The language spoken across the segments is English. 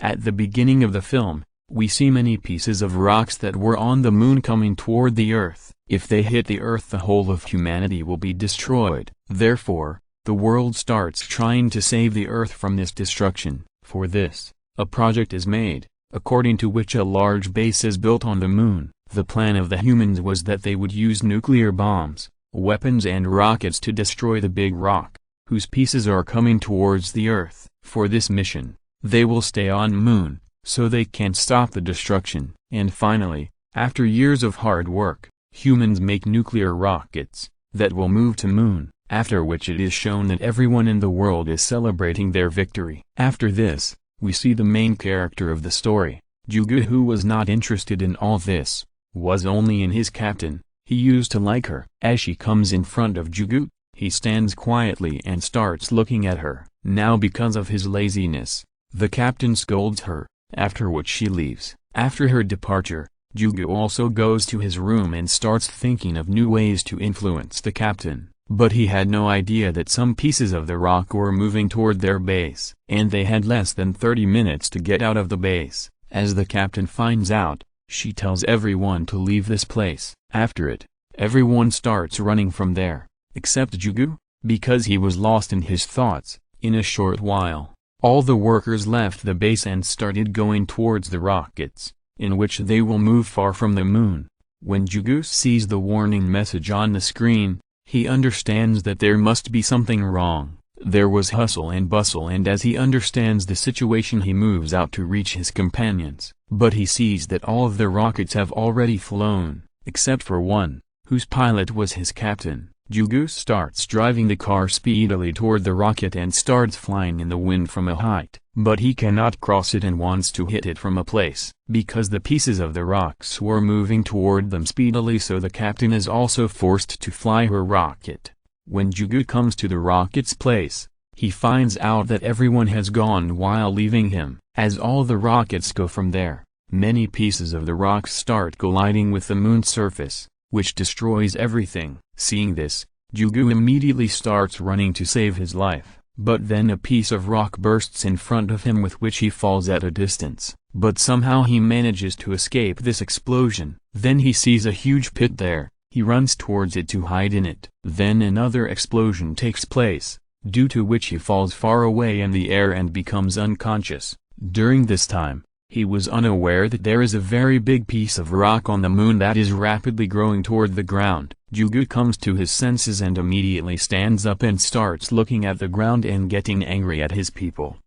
At the beginning of the film, we see many pieces of rocks that were on the moon coming toward the Earth. If they hit the Earth, the whole of humanity will be destroyed. Therefore, the world starts trying to save the Earth from this destruction. For this, a project is made, according to which a large base is built on the moon. The plan of the humans was that they would use nuclear bombs, weapons and rockets to destroy the big rock, whose pieces are coming towards the Earth. For this mission, they will stay on moon, so they can't stop the destruction. And finally, after years of hard work, humans make nuclear rockets that will move to moon, after which it is shown that everyone in the world is celebrating their victory. After this, we see the main character of the story, Jugu, who was not interested in all this, was only in his captain. He used to like her. As she comes in front of Jugu, he stands quietly and starts looking at her. Now because of his laziness, the captain scolds her, after which she leaves. After her departure, Jugu also goes to his room and starts thinking of new ways to influence the captain. But he had no idea that some pieces of the rock were moving toward their base, and they had less than 30 minutes to get out of the base. As the captain finds out, she tells everyone to leave this place. After it, everyone starts running from there, except Jugu, because he was lost in his thoughts. In a short while, all the workers left the base and started going towards the rockets, in which they will move far from the moon. When Jugu sees the warning message on the screen, he understands that there must be something wrong. There was hustle and bustle, and as he understands the situation, he moves out to reach his companions. But he sees that all of the rockets have already flown, except for one, whose pilot was his captain. Jugu starts driving the car speedily toward the rocket and starts flying in the wind from a height. But he cannot cross it and wants to hit it from a place, because the pieces of the rocks were moving toward them speedily, so the captain is also forced to fly her rocket. When Jugu comes to the rocket's place, he finds out that everyone has gone while leaving him. As all the rockets go from there, many pieces of the rocks start colliding with the moon's surface, which destroys everything. Seeing this, Jugu immediately starts running to save his life. But then a piece of rock bursts in front of him, with which he falls at a distance. But somehow he manages to escape this explosion. Then he sees a huge pit there. He runs towards it to hide in it. Then another explosion takes place, due to which he falls far away in the air and becomes unconscious. During this time, he was unaware that there is a very big piece of rock on the moon that is rapidly growing toward the ground. Jugu comes to his senses and immediately stands up and starts looking at the ground and getting angry at his people.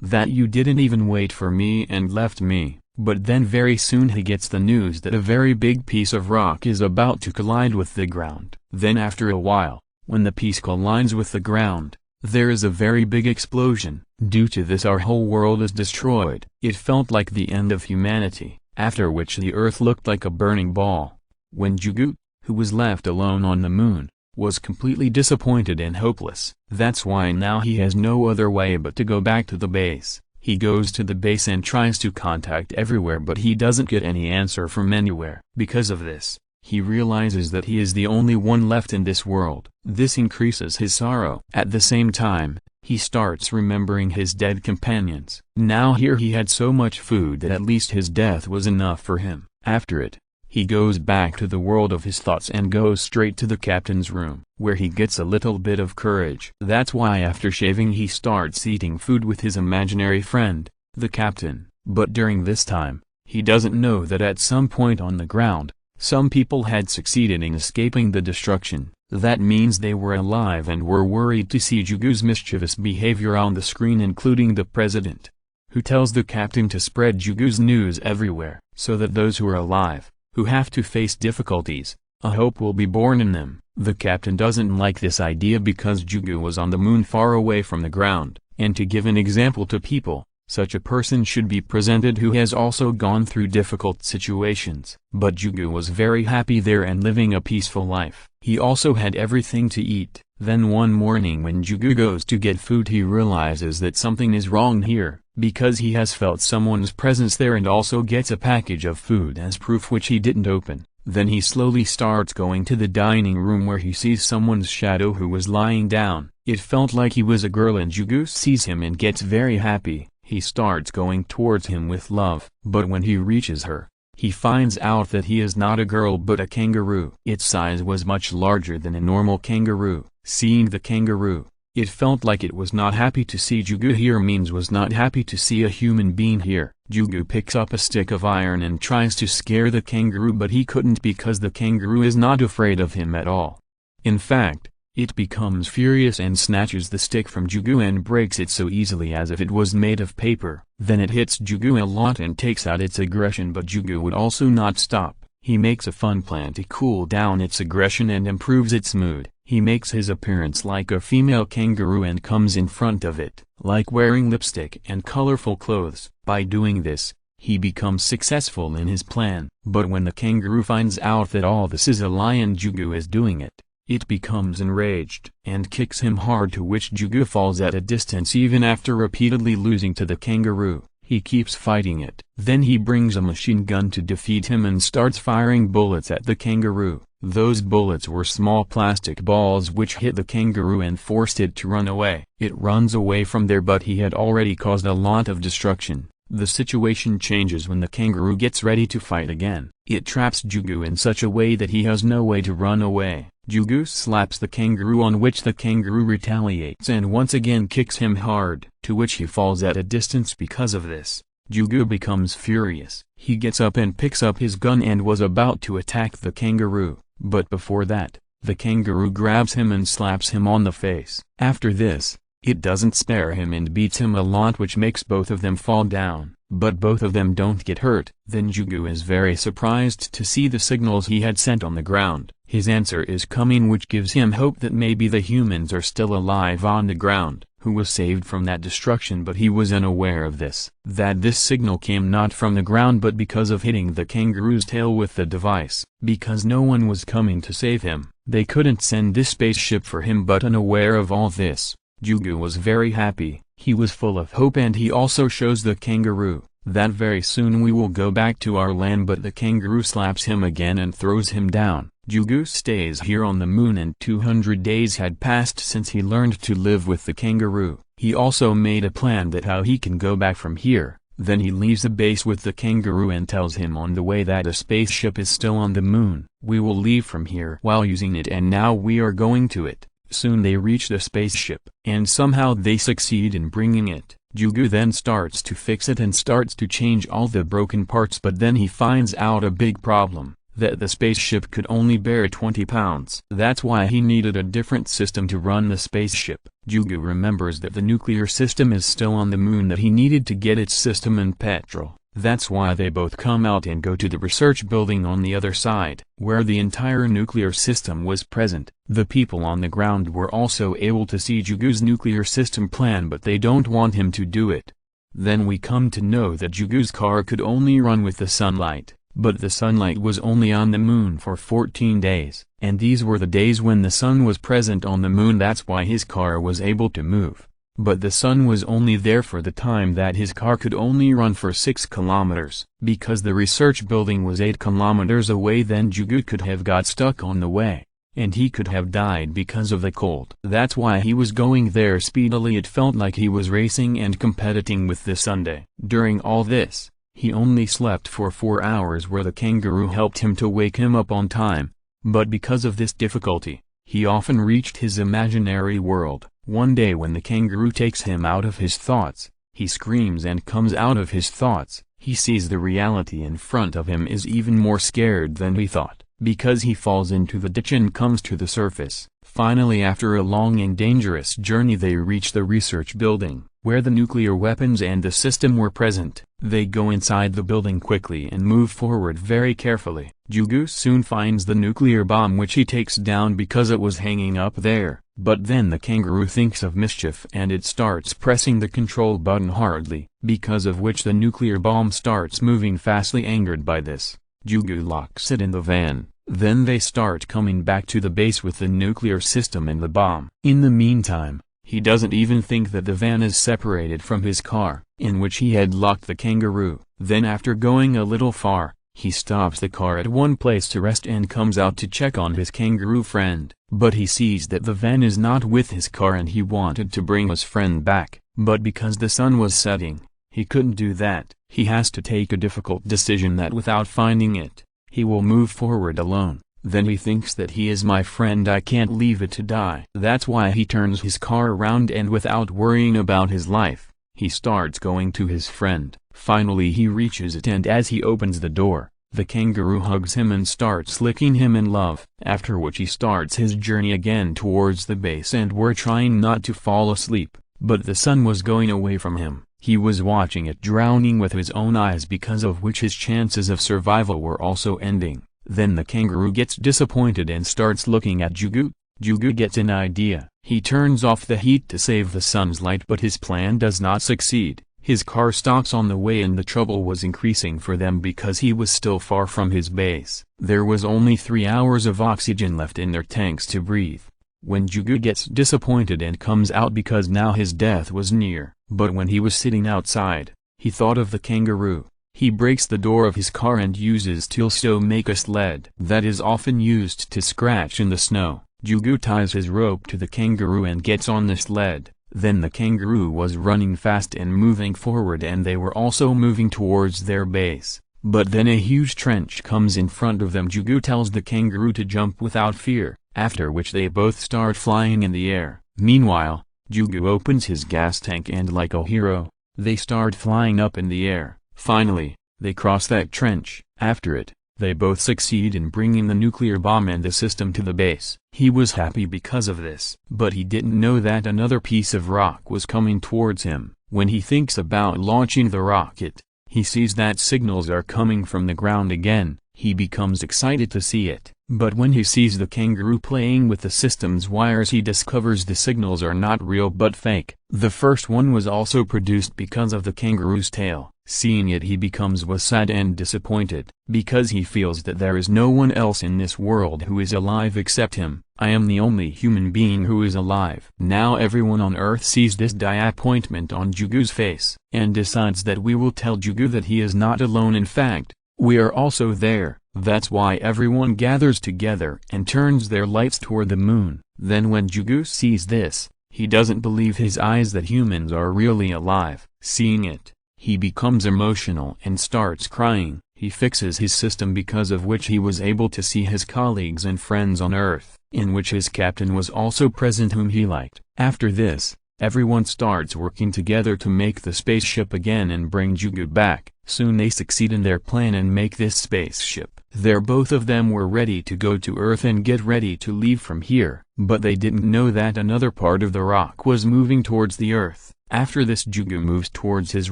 That you didn't even wait for me and left me. But then very soon he gets the news that a very big piece of rock is about to collide with the ground. Then after a while, when the piece collides with the ground, there is a very big explosion. Due to this, our whole world is destroyed. It felt like the end of humanity, after which the earth looked like a burning ball. When Jugu, who was left alone on the moon, was completely disappointed and hopeless. That's why now he has no other way but to go back to the base. He goes to the base and tries to contact everywhere, but he doesn't get any answer from anywhere. Because of this, he realizes that he is the only one left in this world. This increases his sorrow. At the same time, he starts remembering his dead companions. Now here he had so much food that at least his death was enough for him. After it, he goes back to the world of his thoughts and goes straight to the captain's room, where he gets a little bit of courage. That's why after shaving he starts eating food with his imaginary friend, the captain. But during this time, he doesn't know that at some point on the ground, some people had succeeded in escaping the destruction. That means they were alive and were worried to see Jugu's mischievous behavior on the screen, including the president, who tells the captain to spread Jugu's news everywhere, so that those who are alive, who have to face difficulties, a hope will be born in them. The captain doesn't like this idea because Jugu was on the moon far away from the ground, and to give an example to people, such a person should be presented who has also gone through difficult situations. But Jugu was very happy there and living a peaceful life. He also had everything to eat. Then one morning when Jugu goes to get food, he realizes that something is wrong here, because he has felt someone's presence there and also gets a package of food as proof, which he didn't open. Then he slowly starts going to the dining room, where he sees someone's shadow who was lying down. It felt like he was a girl, and Jugu sees him and gets very happy. He starts going towards him with love, but when he reaches her, he finds out that he is not a girl but a kangaroo. Its size was much larger than a normal kangaroo. Seeing the kangaroo, it felt like it was not happy to see Jugu here means was not happy to see a human being here. Jugu picks up a stick of iron and tries to scare the kangaroo, but he couldn't because the kangaroo is not afraid of him at all. In fact, it becomes furious and snatches the stick from Jugu and breaks it so easily as if it was made of paper. Then it hits Jugu a lot and takes out its aggression, but Jugu would also not stop. He makes a fun plan to cool down its aggression and improves its mood. He makes his appearance like a female kangaroo and comes in front of it, like wearing lipstick and colorful clothes. By doing this, he becomes successful in his plan. But when the kangaroo finds out that all this is a lie and Jugu is doing it, it becomes enraged and kicks him hard, to which Jugu falls at a distance even after repeatedly losing to the kangaroo. He keeps fighting it. Then he brings a machine gun to defeat him and starts firing bullets at the kangaroo. Those bullets were small plastic balls which hit the kangaroo and forced it to run away. It runs away from there, but he had already caused a lot of destruction. The situation changes when the kangaroo gets ready to fight again. It traps Jugu in such a way that he has no way to run away. Jugu slaps the kangaroo, on which the kangaroo retaliates and once again kicks him hard, to which he falls at a distance because of this. Jugu becomes furious. He gets up and picks up his gun and was about to attack the kangaroo, but before that, the kangaroo grabs him and slaps him on the face. After this, it doesn't spare him and beats him a lot, which makes both of them fall down, but both of them don't get hurt. Then Jugu is very surprised to see the signals he had sent on the ground. His answer is coming, which gives him hope that maybe the humans are still alive on the ground, who was saved from that destruction. But he was unaware of this, that this signal came not from the ground but because of hitting the kangaroo's tail with the device. Because no one was coming to save him, they couldn't send this spaceship for him. But unaware of all this, Jugu was very happy. He was full of hope, and he also shows the kangaroo that very soon we will go back to our land. But the kangaroo slaps him again and throws him down. Jugu stays here on the moon, and 200 days had passed since he learned to live with the kangaroo. He also made a plan that how he can go back from here. Then he leaves the base with the kangaroo and tells him on the way that a spaceship is still on the moon. We will leave from here while using it, and now we are going to it. Soon they reach the spaceship, and somehow they succeed in bringing it. Jugu then starts to fix it and starts to change all the broken parts, but then he finds out a big problem, that the spaceship could only bear 20 pounds. That's why he needed a different system to run the spaceship. Jugu remembers that the nuclear system is still on the moon, that he needed to get its system and petrol. That's why they both come out and go to the research building on the other side, where the entire nuclear system was present. The people on the ground were also able to see Jugu's nuclear system plan, but they don't want him to do it. Then we come to know that Jugu's car could only run with the sunlight, but the sunlight was only on the moon for 14 days, and these were the days when the sun was present on the moon. That's why his car was able to move. But the sun was only there for the time that his car could only run for 6 kilometers. Because the research building was 8 kilometers away, then Jugu could have got stuck on the way, and he could have died because of the cold. That's why he was going there speedily. It felt like he was racing and competing with the Sunday. During all this, he only slept for 4 hours, where the kangaroo helped him to wake him up on time. But because of this difficulty, he often reached his imaginary world. One day when the kangaroo takes him out of his thoughts, he screams and comes out of his thoughts. He sees the reality in front of him, is even more scared than he thought, because he falls into the ditch and comes to the surface. Finally, after a long and dangerous journey, they reach the research building, where the nuclear weapons and the system were present. They go inside the building quickly and move forward very carefully. Jugu soon finds the nuclear bomb, which he takes down because it was hanging up there. But then the kangaroo thinks of mischief and it starts pressing the control button hardly, because of which the nuclear bomb starts moving fastly. Angered by this, Jugu locks it in the van. Then they start coming back to the base with the nuclear system and the bomb. In the meantime, he doesn't even think that the van is separated from his car, in which he had locked the kangaroo. Then after going a little far, he stops the car at one place to rest and comes out to check on his kangaroo friend. But he sees that the van is not with his car, and he wanted to bring his friend back. But because the sun was setting, he couldn't do that. He has to take a difficult decision that without finding it, he will move forward alone. Then he thinks that he is my friend, I can't leave it to die. That's why he turns his car around and without worrying about his life, he starts going to his friend. Finally he reaches it, and as he opens the door, the kangaroo hugs him and starts licking him in love. After which he starts his journey again towards the base, and we're trying not to fall asleep, but the sun was going away from him. He was watching it drowning with his own eyes, because of which his chances of survival were also ending. Then the kangaroo gets disappointed and starts looking at Jugu. Jugu gets an idea. He turns off the heat to save the sun's light, but his plan does not succeed. His car stops on the way and the trouble was increasing for them because he was still far from his base. There was only 3 hours of oxygen left in their tanks to breathe. When Jugu gets disappointed and comes out because now his death was near, but when he was sitting outside, he thought of the kangaroo. He breaks the door of his car and uses tools to make a sled that is often used to scratch in the snow. Jugu ties his rope to the kangaroo and gets on the sled. Then the kangaroo was running fast and moving forward, and they were also moving towards their base. But then a huge trench comes in front of them. Jugu tells the kangaroo to jump without fear, after which they both start flying in the air. Meanwhile, Jugu opens his gas tank and like a hero, they start flying up in the air. Finally, they cross that trench. After it, they both succeed in bringing the nuclear bomb and the system to the base. He was happy because of this, but he didn't know that another piece of rock was coming towards him. When he thinks about launching the rocket, he sees that signals are coming from the ground again. He becomes excited to see it, but when he sees the kangaroo playing with the system's wires, he discovers the signals are not real but fake. The first one was also produced because of the kangaroo's tail. Seeing it, he becomes sad and disappointed, because he feels that there is no one else in this world who is alive except him. I am the only human being who is alive. Now everyone on Earth sees this disappointment on Jugu's face, and decides that we will tell Jugu that he is not alone. In fact, we are also there. That's why everyone gathers together and turns their lights toward the moon. Then when Jugu sees this, he doesn't believe his eyes that humans are really alive. Seeing it, he becomes emotional and starts crying. He fixes his system, because of which he was able to see his colleagues and friends on Earth, in which his captain was also present, whom he liked. After this, everyone starts working together to make the spaceship again and bring Jugu back. Soon they succeed in their plan and make this spaceship. There both of them were ready to go to Earth and get ready to leave from here, but they didn't know that another part of the rock was moving towards the Earth. After this, Jugu moves towards his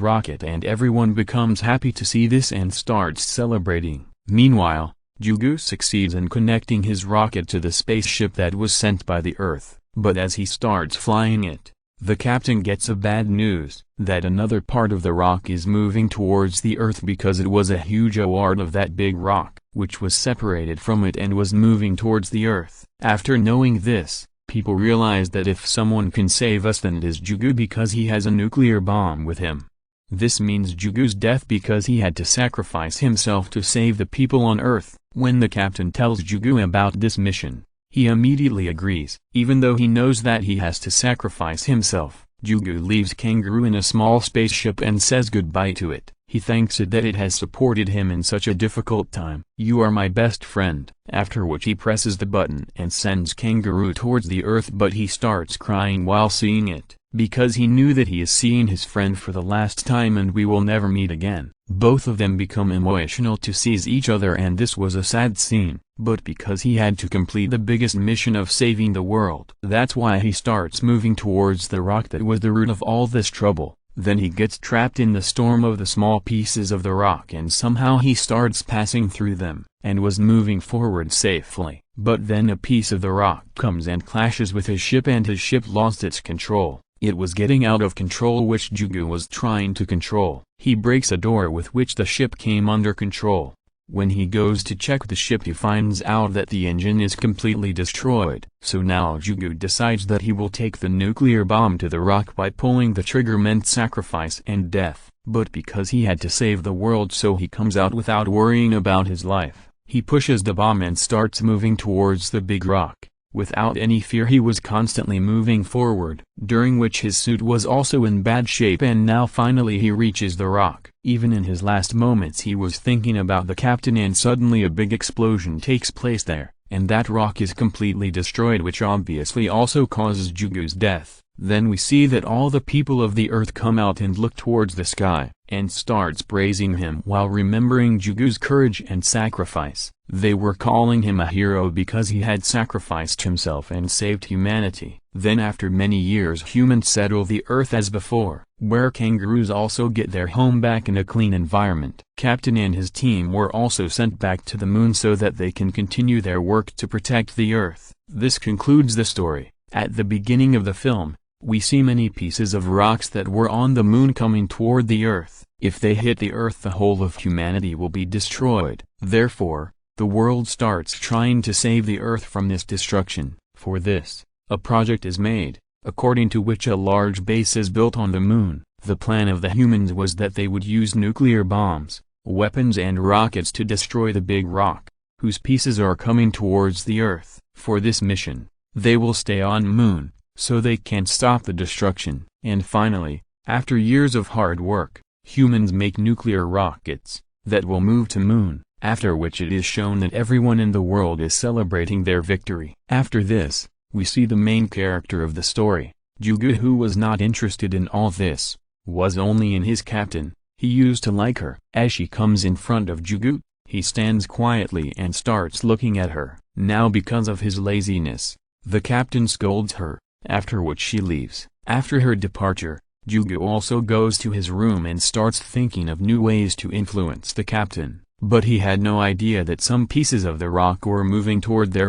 rocket and everyone becomes happy to see this and starts celebrating. Meanwhile, Jugu succeeds in connecting his rocket to the spaceship that was sent by the Earth, but as he starts flying it, the captain gets a bad news, that another part of the rock is moving towards the Earth because it was a huge award of that big rock, which was separated from it and was moving towards the Earth. After knowing this, people realize that if someone can save us, then it is Jugu, because he has a nuclear bomb with him. This means Jugu's death because he had to sacrifice himself to save the people on Earth. When the captain tells Jugu about this mission, he immediately agrees. Even though he knows that he has to sacrifice himself, Jugu leaves Kangaroo in a small spaceship and says goodbye to it. He thanks it that it has supported him in such a difficult time. "You are my best friend." After which he presses the button and sends Kangaroo towards the Earth, but he starts crying while seeing it, because he knew that he is seeing his friend for the last time and we will never meet again. Both of them become emotional to seize each other, and this was a sad scene, but because he had to complete the biggest mission of saving the world, that's why he starts moving towards the rock that was the root of all this trouble. Then he gets trapped in the storm of the small pieces of the rock, and somehow he starts passing through them, and was moving forward safely. But then a piece of the rock comes and clashes with his ship, and his ship lost its control. It was getting out of control, which Jugu was trying to control. He breaks a door with which the ship came under control. When he goes to check the ship, he finds out that the engine is completely destroyed. So now Jugu decides that he will take the nuclear bomb to the rock by pulling the trigger meant sacrifice and death. But because he had to save the world, so he comes out without worrying about his life. He pushes the bomb and starts moving towards the big rock. Without any fear he was constantly moving forward, during which his suit was also in bad shape, and now finally he reaches the rock. Even in his last moments he was thinking about the captain, and suddenly a big explosion takes place there, and that rock is completely destroyed, which obviously also causes Jugu's death. Then we see that all the people of the earth come out and look towards the sky, and starts praising him while remembering Jugu's courage and sacrifice. They were calling him a hero because he had sacrificed himself and saved humanity. Then after many years humans settle the earth as before, where kangaroos also get their home back in a clean environment. Captain and his team were also sent back to the moon so that they can continue their work to protect the earth. This concludes the story. At the beginning of the film, we see many pieces of rocks that were on the moon coming toward the earth. If they hit the earth, the whole of humanity will be destroyed. Therefore, the world starts trying to save the earth from this destruction. For this, a project is made, according to which a large base is built on the moon. The plan of the humans was that they would use nuclear bombs, weapons and rockets to destroy the big rock, whose pieces are coming towards the earth. For this mission, they will stay on moon, so they can't stop the destruction. And finally, after years of hard work, humans make nuclear rockets that will move to moon, after which it is shown that everyone in the world is celebrating their victory. After this, we see the main character of the story, Jugu, who was not interested in all this, was only in his captain. He used to like her. As she comes in front of Jugu, he stands quietly and starts looking at her. Now because of his laziness, the captain scolds her, after which she leaves. After her departure, Jugu also goes to his room and starts thinking of new ways to influence the captain, but he had no idea that some pieces of the rock were moving toward their